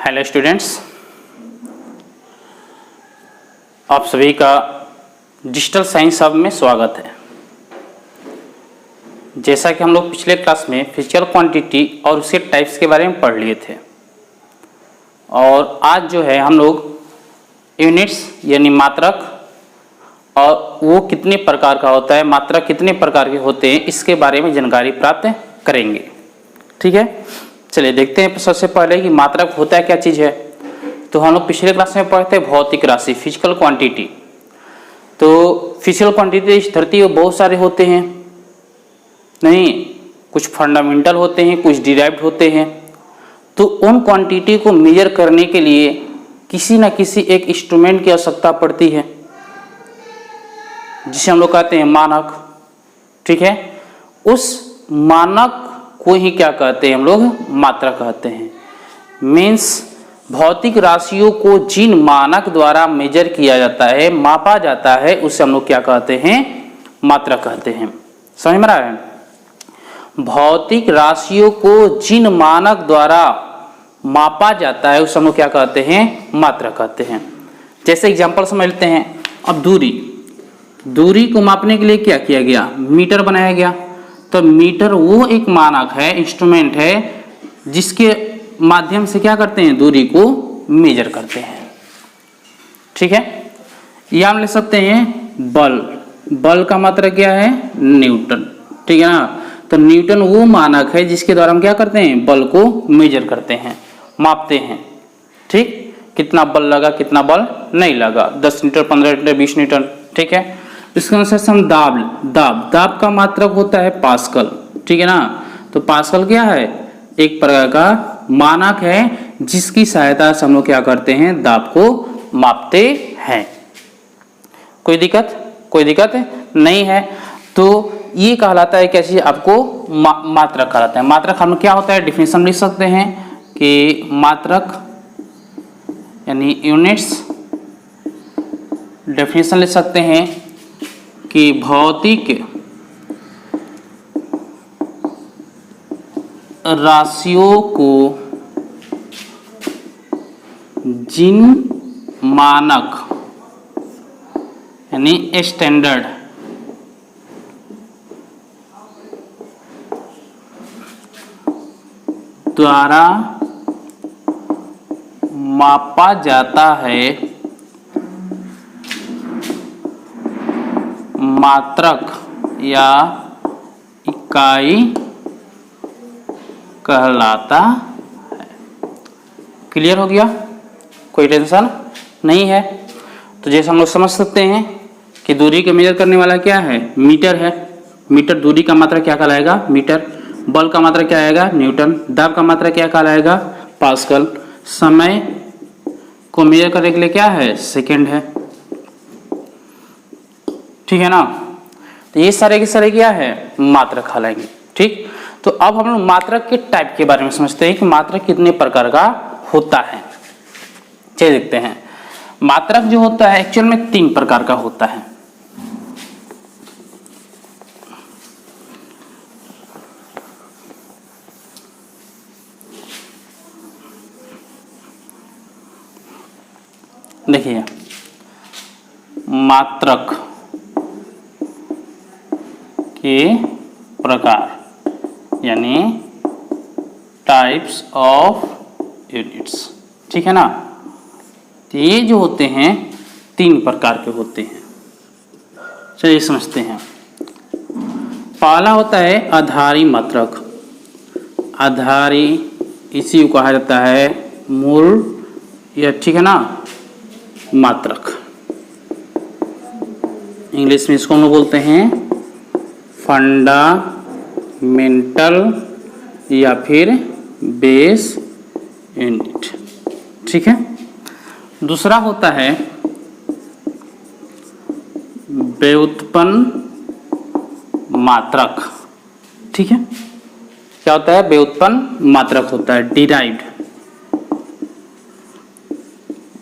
Hello students, आप सभी का डिजिटल साइंस हब में स्वागत है। जैसा कि हम लोग पिछले क्लास में फिजिकल क्वांटिटी और उसके टाइप्स के बारे में पढ़ लिए थे, और आज जो है हम लोग यूनिट्स यानी मात्रक और वो कितने प्रकार का होता है, मात्रक कितने प्रकार के होते हैं, इसके बारे में जानकारी प्राप्त करेंगे। ठीक है, चलिए देखते हैं सबसे पहले कि मात्रक होता है क्या चीज़ है। तो हम लोग पिछले क्लास में पढ़ते हैं भौतिक राशि, फिजिकल क्वांटिटी। तो फिजिकल क्वांटिटी इस धरती पर बहुत सारे होते हैं, नहीं कुछ फंडामेंटल होते हैं, कुछ डिराइव्ड होते हैं। तो उन क्वांटिटी को मेजर करने के लिए किसी न किसी एक इंस्ट्रूमेंट की आवश्यकता पड़ती है, जिसे हम लोग कहते हैं मानक। ठीक है, उस मानक को ही क्या कहते हैं हम लोग, मात्रक कहते हैं। मीन्स भौतिक राशियों को जिन मानक द्वारा मेजर किया जाता है, मापा जाता है, उसे हम लोग क्या कहते हैं, मात्रक कहते हैं। समझ में आ रहा है? भौतिक राशियों को जिन मानक द्वारा मापा जाता है उसे हम लोग क्या कहते हैं, मात्रक कहते हैं। जैसे एग्जांपल समझ लेते हैं। अब दूरी को मापने के लिए क्या किया गया, मीटर बनाया गया। तो मीटर वो एक मानक है, इंस्ट्रूमेंट है, जिसके माध्यम से क्या करते हैं, दूरी को मेजर करते हैं। ठीक है, या हम ले सकते हैं बल का मात्रक क्या है, न्यूटन। ठीक है ना, तो न्यूटन वो मानक है जिसके द्वारा हम क्या करते हैं, बल को मेजर करते हैं, मापते हैं। ठीक, कितना बल लगा, कितना बल नहीं लगा, 10 न्यूटन, 15 न्यूटन, 20 न्यूटन। ठीक है, इसके अनुसार से हम दाब का मात्रक होता है पास्कल। ठीक है ना, तो पास्कल क्या है, एक प्रकार का मानक है जिसकी सहायता से हम लोग क्या करते हैं, दाब को मापते हैं। कोई दिक्कत नहीं है। तो ये कहलाता है कैसे, आपको मात्रक कहलाता है। मात्रक हम क्या होता है, डिफिनेशन लिख सकते हैं कि मात्रक यानी यूनिट्स, डेफिनेशन लिख सकते हैं कि भौतिक राशियों को जिन मानक यानी स्टैंडर्ड द्वारा मापा जाता है, मात्रक या इकाई कहलाता है। क्लियर हो गया, कोई टेंशन नहीं है। तो जैसे हम लोग समझ सकते हैं कि दूरी को मेजर करने वाला क्या है, मीटर है। मीटर दूरी का मात्रक क्या कहलाएगा, मीटर। बल का मात्रक क्या आएगा, न्यूटन। दाब का मात्रक क्या कहलाएगा, पास्कल। समय को मेजर करने के लिए क्या है, सेकंड है। ठीक है ना, तो ये सारे के सारे क्या है, मात्रक कहलाएंगे। ठीक, तो अब हम लोग मात्रक के टाइप के बारे में समझते हैं कि मात्रक कितने प्रकार का होता है। चलिए देखते हैं। मात्रक जो होता है एक्चुअल में 3 प्रकार का होता है। देखिए, मात्रक के प्रकार यानी टाइप्स ऑफ यूनिट्स। ठीक है ना, तो ये जो होते हैं 3 प्रकार के होते हैं। चलिए समझते हैं। पहला होता है आधारी मात्रक। आधारी इसी को कहा जाता है मूल या, ठीक है ना, मात्रक। इंग्लिश में इसको हम लोग बोलते हैं फंडामेंटल या फिर बेस यूनिट। ठीक है, दूसरा होता है व्युत्पन्न मात्रक। ठीक है, क्या होता है, व्युत्पन्न मात्रक होता है, डिराइव्ड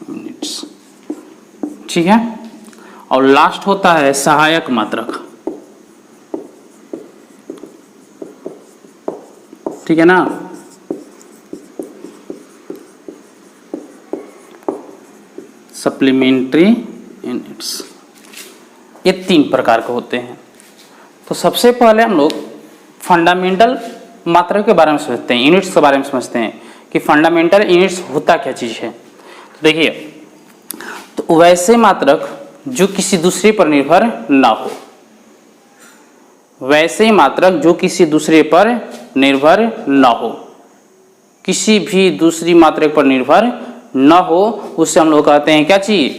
यूनिट्स। ठीक है, और लास्ट होता है सहायक मात्रक। ठीक है ना, सप्लीमेंट्री यूनिट्स, ये 3 प्रकार के होते हैं। तो सबसे पहले हम लोग फंडामेंटल मात्रक के बारे में समझते हैं, यूनिट्स के बारे में समझते हैं कि फंडामेंटल यूनिट्स होता क्या चीज़ है। तो देखिए, तो वैसे मात्रक जो किसी दूसरे पर निर्भर ना हो, वैसे मात्रक जो किसी दूसरे पर निर्भर ना हो, किसी भी दूसरी मात्रक पर निर्भर न हो, उससे हम लोग कहते हैं क्या चीज,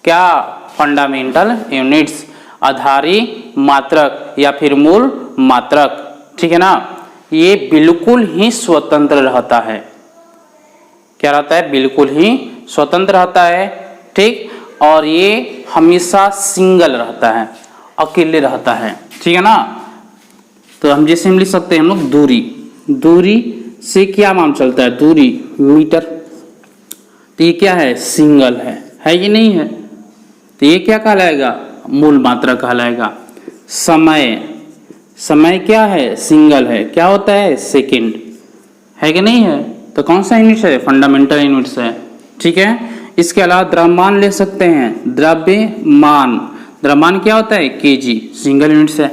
क्या, फंडामेंटल यूनिट्स, आधारी मात्रक या फिर मूल मात्रक। ठीक है ना, ये बिल्कुल ही स्वतंत्र रहता है। क्या रहता है? बिल्कुल ही स्वतंत्र रहता है। ठीक, और ये हमेशा सिंगल रहता है, अकेले रहता है। ठीक है ना, तो हम जैसे हम लिख सकते हैं हम लोग दूरी, दूरी से क्या मान चलता है, दूरी मीटर, तो ये क्या है, सिंगल है कि नहीं है, तो ये क्या कहलाएगा, मूल मात्रा कहलाएगा। समय, समय क्या है, सिंगल है, क्या होता है, सेकंड, है कि नहीं है, तो कौन सा यूनिट है, फंडामेंटल यूनिट्स है। ठीक है, इसके अलावा द्रव्यमान ले सकते हैं, द्रव्यमान, द्रव्यमान क्या होता है, केजी, सिंगल यूनिट्स है।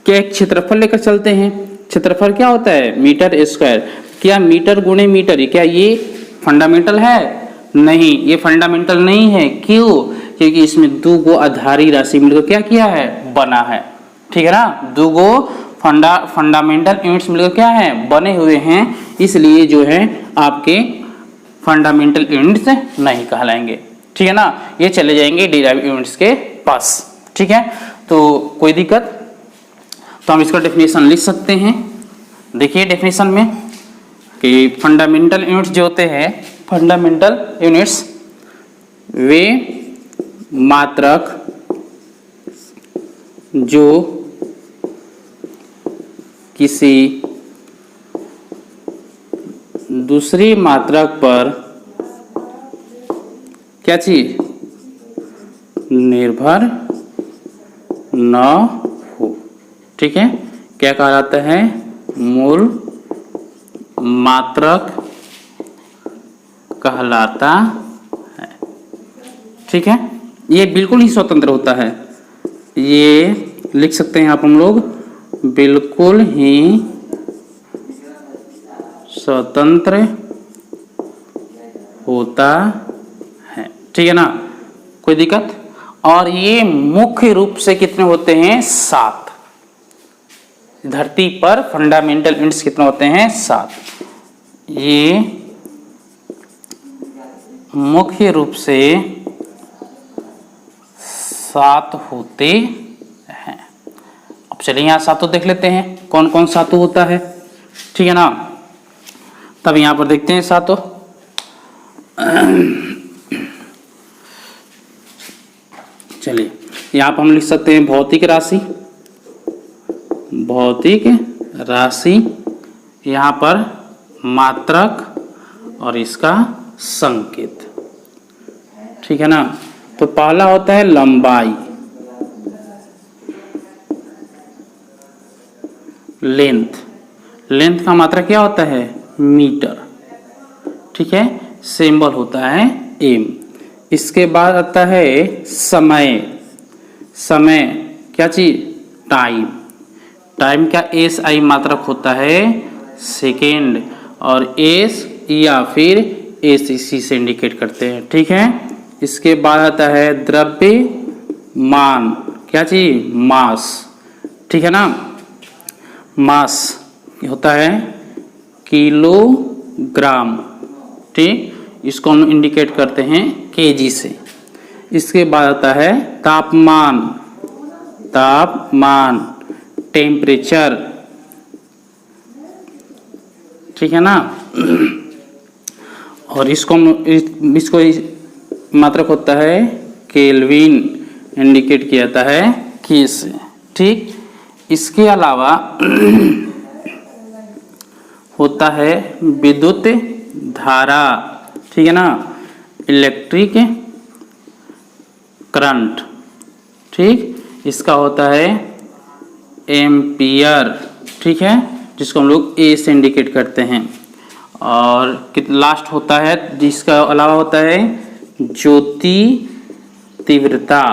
क्या एक क्षेत्रफल लेकर चलते हैं, क्षेत्रफल क्या होता है, मीटर स्क्वायर, क्या मीटर गुणे मीटर, क्या ये फंडामेंटल है, नहीं, ये फंडामेंटल नहीं है। क्यों? क्योंकि इसमें 2 गो आधारी राशि मिलकर क्या किया है, बना है। ठीक है ना, 2 गो फंडामेंटल यूनिट्स मिलकर क्या है, बने हुए हैं, इसलिए जो है आपके फंडामेंटल यूनिट्स नहीं कहलाएंगे। ठीक है ना, ये चले जाएंगे डिराइव यूनिट्स के पास। ठीक है, तो कोई दिक्कत, तो हम इसका डेफिनेशन लिख सकते हैं। देखिए डेफिनेशन में कि फंडामेंटल यूनिट्स जो होते हैं, फंडामेंटल यूनिट्स वे मात्रक जो किसी दूसरी मात्रक पर क्या चीज, निर्भर न हो। ठीक है, क्या कहा जाता है, मूल मात्रक कहलाता है। ठीक है, ये बिल्कुल ही स्वतंत्र होता है, ये लिख सकते हैं आप हम लोग, बिल्कुल ही स्वतंत्र होता है। ठीक है ना, कोई दिक्कत, और ये मुख्य रूप से कितने होते हैं, 7। धरती पर फंडामेंटल यूनिट्स कितने होते हैं, 7। ये मुख्य रूप से 7 होते हैं। अब चलिए यहाँ 7 देख लेते हैं, कौन कौन 7 होता है। ठीक है ना, तब यहाँ पर देखते हैं 7। चलिए यहाँ पर हम लिख सकते हैं भौतिक राशि, भौतिक राशि, यहाँ पर मात्रक और इसका संकेत। ठीक है ना, तो पहला होता है लंबाई, लेंथ, लेंथ का मात्रक क्या होता है, मीटर। ठीक है, सिंबल होता है एम। इसके बाद आता है समय, समय क्या चीज, टाइम, टाइम का एस आई मात्रक होता है सेकेंड, और एस या फिर एस इसी से इंडिकेट करते हैं। ठीक है, इसके बाद आता है द्रव्यमान, क्या चीज, मास। ठीक है ना, मास होता है किलोग्राम। ठीक, इसको हम इंडिकेट करते हैं केजी से। इसके बाद आता है तापमान, तापमान, टेम्परेचर। ठीक है ना, और इसको मात्रक होता है केल्विन, इंडिकेट किया जाता है के से। ठीक, इसके अलावा होता है विद्युत धारा। ठीक है ना, इलेक्ट्रिक करंट। ठीक, इसका होता है एम्पियर। ठीक है, जिसको हम लोग ए से इंडिकेट करते हैं। और लास्ट होता है, जिसका अलावा होता है ज्योति तीव्रता,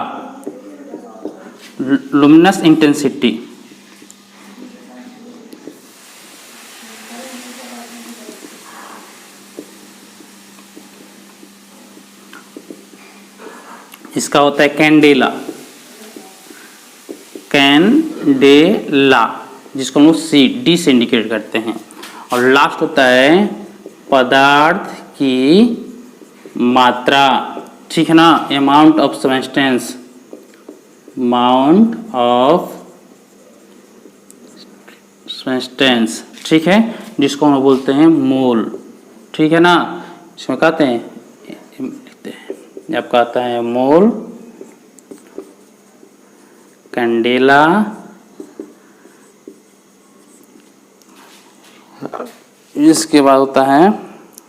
लुमिनस इंटेंसिटी, इसका होता है कैंडेला, कैंडेला जिसको हम लोग डी से इंडिकेट करते हैं। और लास्ट होता है पदार्थ की मात्रा, ठीक है ना, amount of substance, amount of substance, ठीक है, जिसको हम बोलते हैं मोल, ठीक है ना। इसमें कहते हैं, लिखते हैं, आपका आता है मोल, कैंडेला, इसके बाद होता है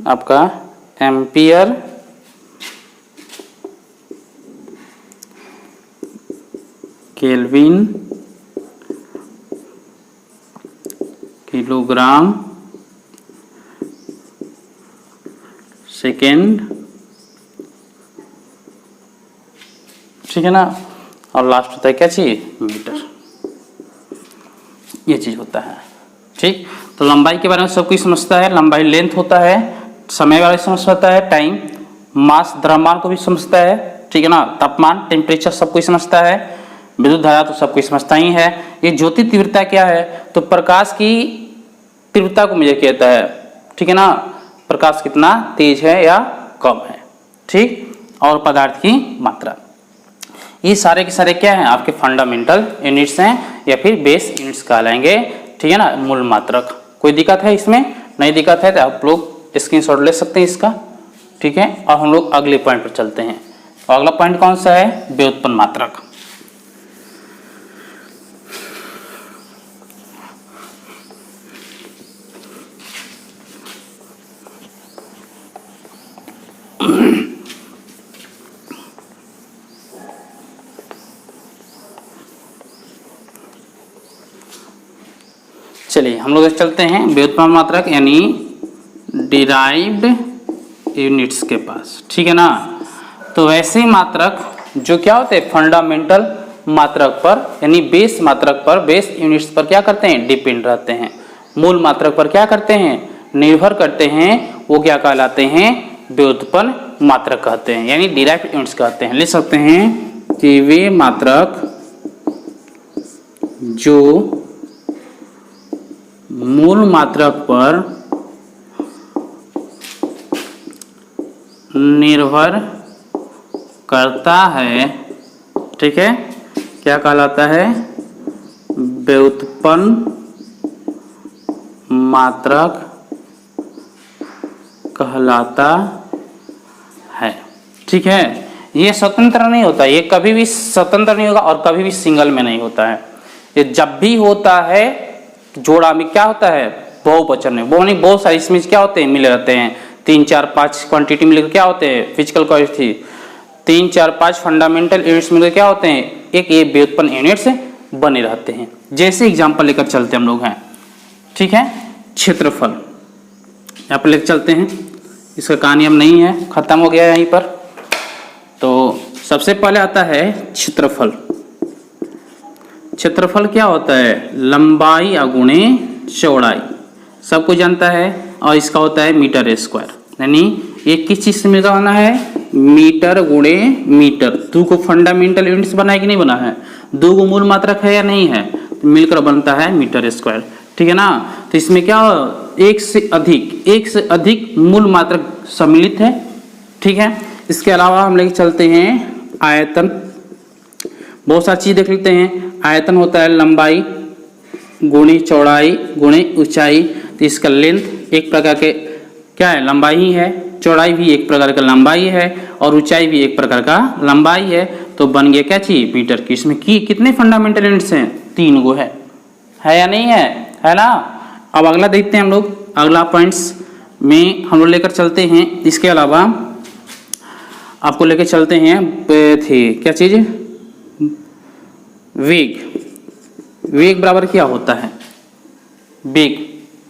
आपका एम्पियर, केल्विन, किलोग्राम, सेकेंड, ठीक है ना। और लास्ट होता है क्या चीज, मीटर, ये चीज होता है, ठीक। तो लंबाई के बारे में सब कुछ समझता है, लंबाई लेंथ होता है, समय बारे में समझता है, टाइम, मास द्रव्यमान को भी समझता है, ठीक है ना, तापमान, टेम्परेचर सब कुछ समझता है, विद्युत धारा तो सब कुछ समझता ही है। ये ज्योति तीव्रता क्या है, तो प्रकाश की तीव्रता को मेजर किया जाता है, ठीक है ना, प्रकाश कितना तेज है या कम है, ठीक। और पदार्थ की मात्रा, ये सारे के सारे क्या हैं, आपके फंडामेंटल यूनिट्स हैं या फिर बेस यूनिट्स कहलाएंगे, ठीक है ना, मूल मात्रक। कोई दिक्कत है इसमें, नहीं दिक्कत है तो आप लोग स्क्रीनशॉट ले सकते हैं इसका, ठीक है। और हम लोग अगले पॉइंट पर चलते हैं। तो अगला पॉइंट कौन सा है, व्युत्पन्न मात्रक। चलिए हम लोग चलते हैं व्युत्पन्न मात्रक यानी डिराइव्ड यूनिट्स के पास, ठीक है ना। तो वैसे मात्रक जो क्या होते हैं, फंडामेंटल मात्रक पर यानी बेस मात्रक पर, बेस यूनिट्स पर क्या करते हैं, डिपेंड रहते हैं। मूल मात्रक पर क्या करते हैं, निर्भर करते हैं, वो क्या कहलाते हैं, व्युत्पन्न मात्रक कहते हैं, यानी डिराइव्ड यूनिट्स कहते हैं। ले सकते हैं कि वे मात्रक जो मूल मात्रक पर निर्भर करता है, ठीक है, क्या कहलाता है, व्युत्पन्न मात्रक कहलाता है, ठीक है। ये स्वतंत्र नहीं होता, ये कभी भी स्वतंत्र नहीं होगा और कभी भी सिंगल में नहीं होता है। ये जब भी होता है जोड़ा में क्या होता है, बहुवचन में, वो नहीं बहुत सारे इसमें क्या होते हैं, मिले रहते हैं, 3 4 5 क्वांटिटी मिलकर क्या होते हैं, फिजिकल क्वांटिटी, 3 4 5 फंडामेंटल यूनिट्स मिलकर क्या होते हैं, एक ये व्युत्पन्न यूनिट्स बने रहते हैं। जैसे एग्जांपल लेकर चलते हम लोग हैं, ठीक है, क्षेत्रफल यहाँ पर लेकर चलते हैं, इसका कहानी अब नहीं है, खत्म हो गया है यहीं पर। तो सबसे पहले आता है क्षेत्रफल। क्षेत्रफल क्या होता है, लंबाई या गुणे चौड़ाई, सबको जानता है, और इसका होता है मीटर स्क्वायर, यानी ये किस चीज से मिलकर बना है, मीटर गुणे मीटर। दो को फंडामेंटल यूनिट्स बना है कि नहीं बना है, दो को मूल मात्रक है या नहीं है, तो मिलकर बनता है मीटर स्क्वायर, ठीक है ना। तो इसमें क्या एक से अधिक मूल मात्रक सम्मिलित है, ठीक है। इसके अलावा हम लेके चलते हैं आयतन, बहुत सारी चीज देख लेते हैं। आयतन होता है लंबाई गुणी चौड़ाई गुणी ऊंचाई, तो इसका लेंथ एक प्रकार के क्या है, लंबाई ही है, चौड़ाई भी एक प्रकार का लंबाई है, और ऊंचाई भी एक प्रकार का लंबाई है, तो बन गया क्या चीज, मीटर की। इसमें की कितने फंडामेंटल यूनिट्स हैं, 3 गो है या नहीं है ना। अब अगला देखते हैं हम लोग, अगला पॉइंट्स में हम लोग लेकर चलते हैं। इसके अलावा आपको लेकर चलते हैं थे क्या चीज, वेग। वेग बराबर क्या होता है, वेग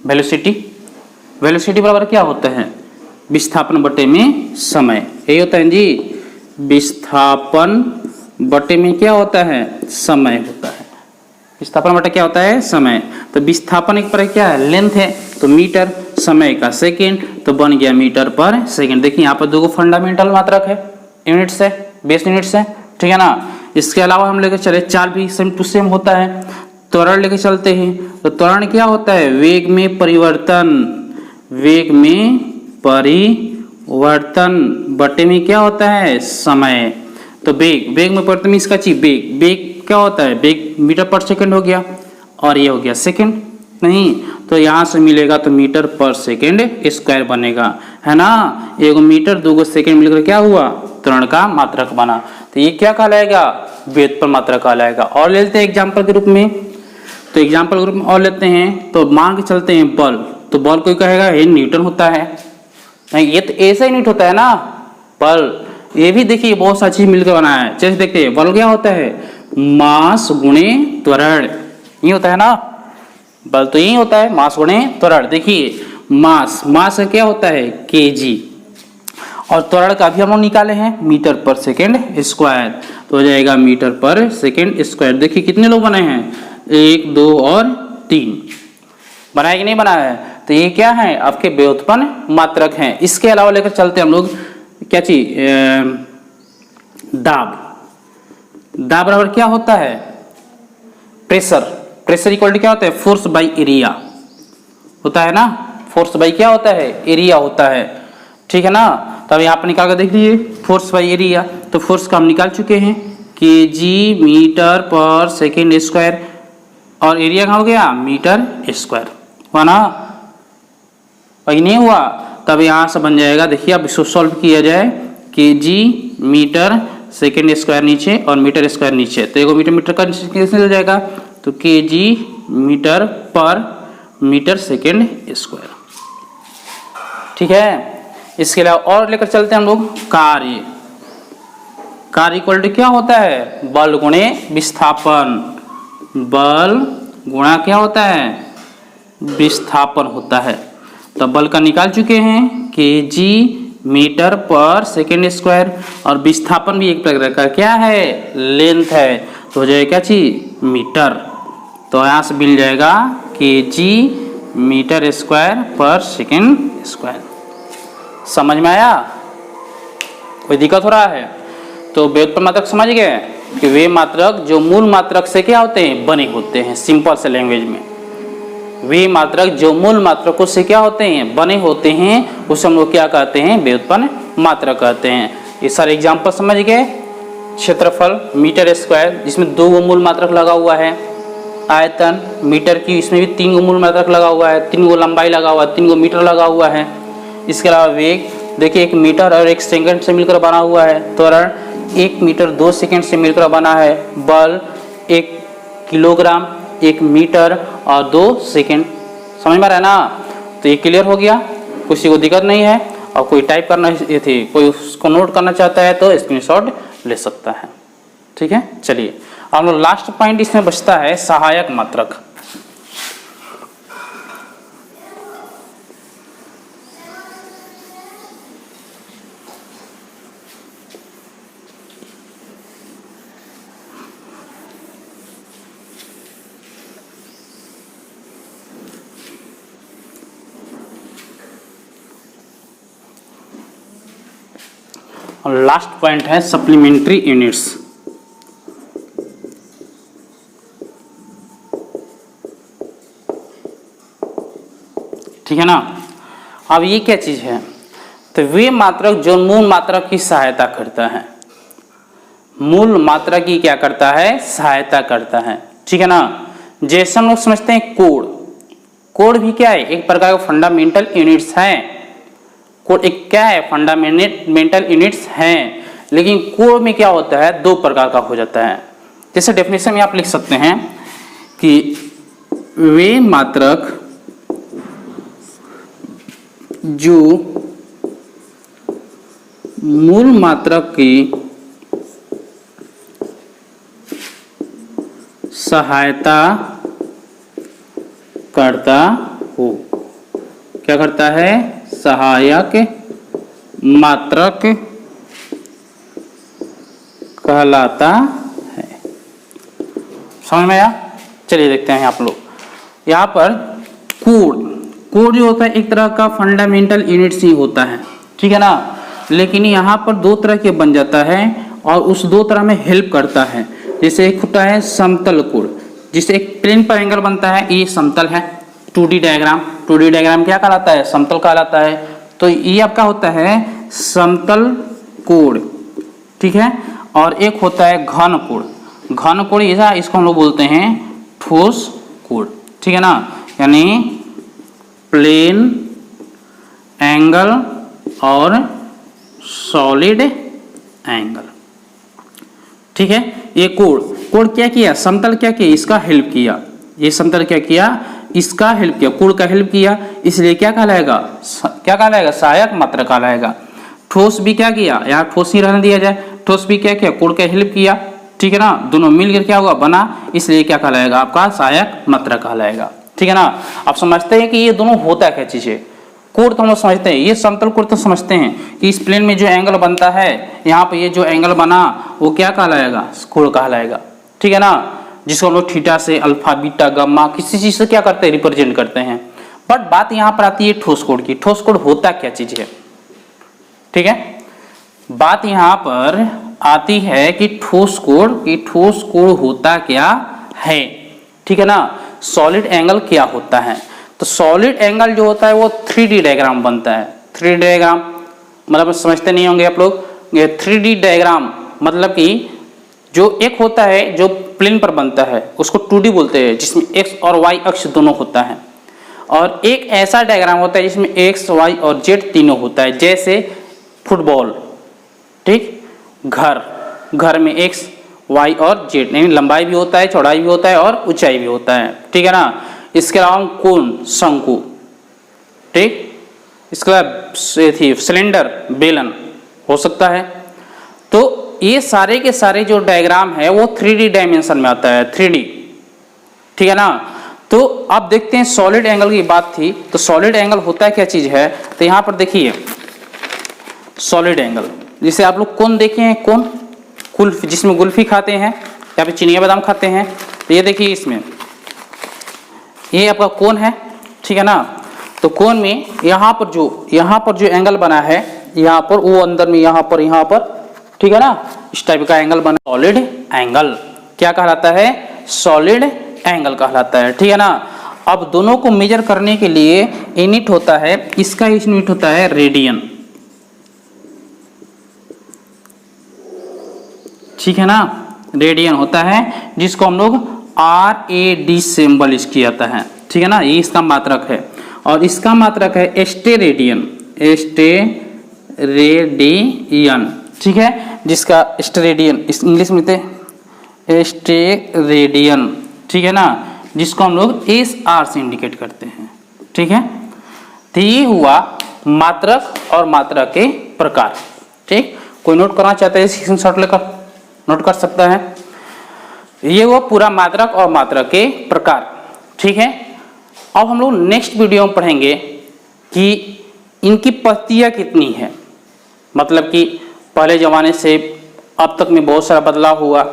वेलोसिटी, वेलोसिटी बराबर क्या होता है, विस्थापन बटे में समय, यही होता है जी। विस्थापन बटे में क्या होता है? समय होता है। विस्थापन बटे क्या होता है? समय। तो विस्थापन एक पर क्या है? लेंथ है, तो मीटर, समय का सेकेंड, तो बन गया मीटर पर सेकेंड। देखिए यहाँ पर दो फंडामेंटल मात्रक है, यूनिट्स है, बेस यूनिट्स है, ठीक है ना। इसके अलावा हम लेकर चले चाल भी सेम टू सेम होता है। त्वरण लेके चलते हैं, तो त्वरण क्या होता है? वेग में परिवर्तन, वेग में परिवर्तन बटे में क्या होता है? समय। तो वेग, वेग में परिवर्तन इसका चीज वेग, वेग क्या होता है? वेग मीटर पर सेकंड हो गया, और ये हो गया सेकंड, नहीं तो यहाँ से मिलेगा तो मीटर पर सेकंड स्क्वायर बनेगा, है ना। एगो मीटर दूगो सेकंड मिलकर क्या हुआ? त्वरण का मात्रक बना। तो ये क्या कहलाएगा? व्युत्पन्न मात्रक कहलाएगा। और ले लेते हैं एग्जाम्पल के रूप में, तो एग्जाम्पल के रूप में और लेते हैं, तो मान के चलते हैं बल। तो बल कोई कहेगा ये न्यूटन होता है, नहीं ये तो ऐसा ही यूनिट होता है ना बल। ये भी देखिए बहुत सा चीज मिलकर बना है। जैसे देखते हैं बल क्या होता है? मास गुणे त्वरण, ये होता है ना। बल तो यही होता है, मास गुणे त्वरण। देखिए मास, मास का क्या होता है? केजी, और त्वरण का भी हम लोग निकाले हैं मीटर पर सेकेंड स्क्वायर, तो हो जाएगा मीटर पर सेकेंड स्क्वायर। देखिए कितने लोग बने हैं? 1 2 और 3 बनाया कि नहीं बनाया है? तो ये क्या है? आपके व्युत्पन्न मात्रक हैं। इसके अलावा लेकर चलते हैं हम लोग क्या चीज? दाब। दाब बराबर क्या होता है? प्रेशर। प्रेशर इक्वल टू क्या होता है? फोर्स बाई एरिया होता है ना। फोर्स बाई क्या होता है? एरिया होता है, ठीक है ना। तो अब यहाँ पर निकाल कर देख लीजिए फोर्स बाई एरिया। तो फोर्स का हम निकाल चुके हैं, केजी मीटर पर सेकेंड स्क्वायर, और एरिया कहाँ हो गया? मीटर स्क्वायर, हुआ ना। वही नहीं हुआ? तब यहाँ से बन जाएगा, देखिए अब इसको सॉल्व किया जाए, केजी मीटर सेकेंड स्क्वायर नीचे और मीटर स्क्वायर नीचे, तो एगो मीटर मीटर का कैसे हो जाएगा? तो केजी मीटर पर मीटर सेकेंड स्क्वायर, ठीक है। इसके अलावा और लेकर चलते हैं हम लोग कार्य। कार्य इक्वल टू क्या होता है? बल गुणे विस्थापन। बल गुणा क्या होता है? विस्थापन होता है। तो बल का निकाल चुके हैं, केजी मीटर पर सेकेंड स्क्वायर, और विस्थापन भी एक प्रकार का क्या है? लेंथ है, तो हो जाएगा क्या चीज? मीटर। तो यहाँ से मिल जाएगा केजी मीटर स्क्वायर पर सेकेंड स्क्वायर। समझ में आया? कोई दिक्कत हो रहा है? तो व्युत्पन्न मात्रक समझ गए कि वे मात्रक जो मूल मात्रक से क्या होते हैं? बने होते हैं। सिंपल से लैंग्वेज में वे मात्रक जो मूल मात्रकों से क्या होते हैं? बने होते हैं, उसे हम लोग क्या कहते हैं? व्युत्पन्न मात्रक कहते हैं। ये सारे एग्जाम्पल समझ गए। क्षेत्रफल मीटर स्क्वायर, जिसमें 2 मूल मात्रक लगा हुआ है। आयतन मीटर की, इसमें भी 3 मूल मात्रक लगा हुआ है, 3 लंबाई लगा हुआ है, 3 मीटर लगा हुआ है। इसके अलावा वेग, देखिए 1 मीटर और 1 सेकंड से मिलकर बना हुआ है। त्वरण 1 मीटर 2 सेकंड से मिलकर बना है। बल 1 किलोग्राम 1 मीटर और 2 सेकंड। समझ में आ रहा है ना? तो ये क्लियर हो गया, किसी को दिक्कत नहीं है। और कोई टाइप करना थी, कोई उसको नोट करना चाहता है तो स्क्रीनशॉट ले सकता है, ठीक है। चलिए हम लोग लास्ट पॉइंट इसमें बचता है सहायक मात्रक। और लास्ट पॉइंट है सप्लीमेंट्री यूनिट्स। ठीक है ना। अब ये क्या चीज है? तो वे मात्रक जो मूल मात्रक की सहायता करता है, मूल मात्रा की क्या करता है? सहायता करता है, ठीक है ना। जैसे हम लोग समझते हैं कोण, कोण भी क्या है? एक प्रकार का फंडामेंटल यूनिट्स है। कोण एक क्या है? फंडामेंटल यूनिट्स हैं। लेकिन कोण में क्या होता है? 2 प्रकार का हो जाता है। जैसे डेफिनेशन में आप लिख सकते हैं कि वे मात्रक जो मूल मात्रक की सहायता करता हो, क्या करता है? सहायक मात्रक कहलाता है। समझ में आया? चलिए देखते हैं आप लोग यहाँ पर कोड जो होता है एक तरह का फंडामेंटल यूनिट्स ही होता है, ठीक है ना। लेकिन यहाँ पर दो तरह के बन जाता है और उस दो तरह में हेल्प करता है। जैसे एक होता है समतल कोड, जिससे एक प्लेन पर एंगल बनता है, ये समतल है। 2D डायग्राम क्या कहलाता है? समतल कहलाता है। तो ये आपका होता है समतल कोड, ठीक है। और एक होता है घन कोड ऐसा, इसको हम लोग बोलते हैं ठोस कोड, ठीक है ना। यानी प्लेन एंगल और सॉलिड एंगल, ठीक है। ये कोड क्या किया? समतल क्या किया? इसका हेल्प किया। ये समतल क्या किया? इसका हेल्प किया, कोड का हेल्प किया, इसलिए क्या कहलाएगा? सहायक मात्रक कहलाएगा। ठोस भी क्या किया? यहाँ ठोस ही रहने दिया जाए। ठोस भी क्या किया? कोड का हेल्प किया, ठीक है ना। दोनों मिलकर क्या होगा? बना, इसलिए क्या कहलाएगा? आपका सहायक मात्रक कहलाएगा, ठीक है ना। आप समझते हैं कि ये दोनों होता क्या चीज है? कोड तो हम लोग समझते हैं, ये समतल कोड तो समझते हैं कि इस प्लेन में जो एंगल बनता है, यहाँ पे ये जो एंगल बना वो क्या कहलाएगा? कोड कहलाएगा, ठीक है ना। जिसको हम लोग थीटा से, अल्फा, बीटा, गामा किसी चीज से क्या करते हैं? रिप्रेजेंट करते हैं। बट बात यहाँ पर आती है ठोस कोड की। ठोस कोड होता क्या चीज है, ठीक है। बात यहाँ पर आती है कि ठोस कोड होता क्या है, ठीक है ना। सॉलिड एंगल क्या होता है? तो सॉलिड एंगल जो होता है वो 3D डायग्राम बनता है। 3D डायग्राम मतलब समझते नहीं होंगे आप लोग। ये 3D डायग्राम मतलब कि जो एक होता है जो प्लेन पर बनता है उसको 2D बोलते हैं, जिसमें x और y अक्ष दोनों होता है। और एक ऐसा डायग्राम होता है जिसमें x, y और z तीनों होता है, जैसे फुटबॉल, ठीक। घर में x, y और z, यानी लंबाई भी होता है, चौड़ाई भी होता है और ऊंचाई भी होता है, ठीक है ना। इसके अलावा कोण, शंकु, ठीक। इसके अलावा सिलेंडर, बेलन हो सकता है। तो ये सारे के सारे जो डायग्राम है वो 3D डायमेंशन में आता है, 3D, ठीक है ना। तो अब देखते हैं सॉलिड एंगल की बात थी, तो सॉलिड एंगल होता है क्या चीज है? तो यहाँ पर देखिए सॉलिड एंगल, जिसे आप लोग कोन देखे हैं, कोन कुल्फी, जिसमें गुल्फी खाते हैं या फिर चिनिया बादाम खाते हैं। तो ये देखिए इसमें ये आपका कोन है, ठीक है ना। तो कोन में यहाँ पर जो एंगल बना है, यहाँ पर वो अंदर में यहाँ पर, ठीक है ना, इस टाइप का एंगल बना, सॉलिड एंगल क्या कहलाता है? सॉलिड एंगल कहलाता है, ठीक है ना। अब दोनों को मेजर करने के लिए यूनिट होता है, इसका यूनिट होता है रेडियन, ठीक है ना। रेडियन होता है जिसको हम लोग RAD सिंबल इसकी आता है, ठीक है ना। ये इसका मात्रक है और इसका मात्रक है स्टेरेडियन, ठीक है। जिसका स्टेरेडियन इस इंग्लिश में स्टेरेडियन, ठीक है ना, जिसको हम लोग SR से इंडिकेट करते हैं, ठीक है। तो ये हुआ मात्रक और मात्रक के प्रकार, ठीक। कोई नोट करना चाहता है स्क्रीनशॉट लेकर नोट कर सकता है। ये हुआ पूरा मात्रक और मात्रक के प्रकार, ठीक है। अब हम लोग नेक्स्ट वीडियो में पढ़ेंगे कि इनकी पत्तियां कितनी है, मतलब कि पहले ज़माने से अब तक में बहुत सारा बदलाव हुआ।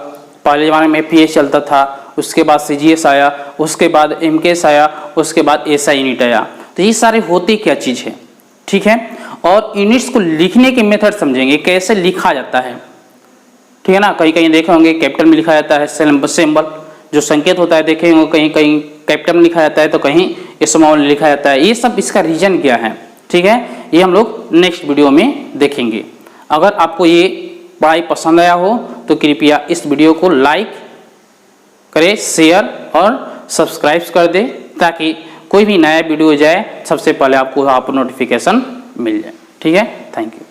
पहले ज़माने में FPS चलता था, उसके बाद CGS आया, उसके बाद MKS आया, उसके बाद SI यूनिट आया। तो ये सारे होते क्या चीज़ है, ठीक है। और यूनिट्स को लिखने के मेथड समझेंगे, कैसे लिखा जाता है, ठीक है ना। कहीं कहीं देखे होंगे कैपिटल में लिखा जाता है सिंबल, जो संकेत होता है देखे होंगे, कहीं कहीं कैपिटल में लिखा जाता है तो कहीं स्मॉल में लिखा जाता है। ये सब इसका रीजन क्या है, ठीक है, ये हम लोग नेक्स्ट वीडियो में देखेंगे। अगर आपको ये पढ़ाई पसंद आया हो तो कृपया इस वीडियो को लाइक करें, शेयर और सब्सक्राइब कर दें, ताकि कोई भी नया वीडियो जाए सबसे पहले आपको नोटिफिकेशन मिल जाए, ठीक है। Thank you.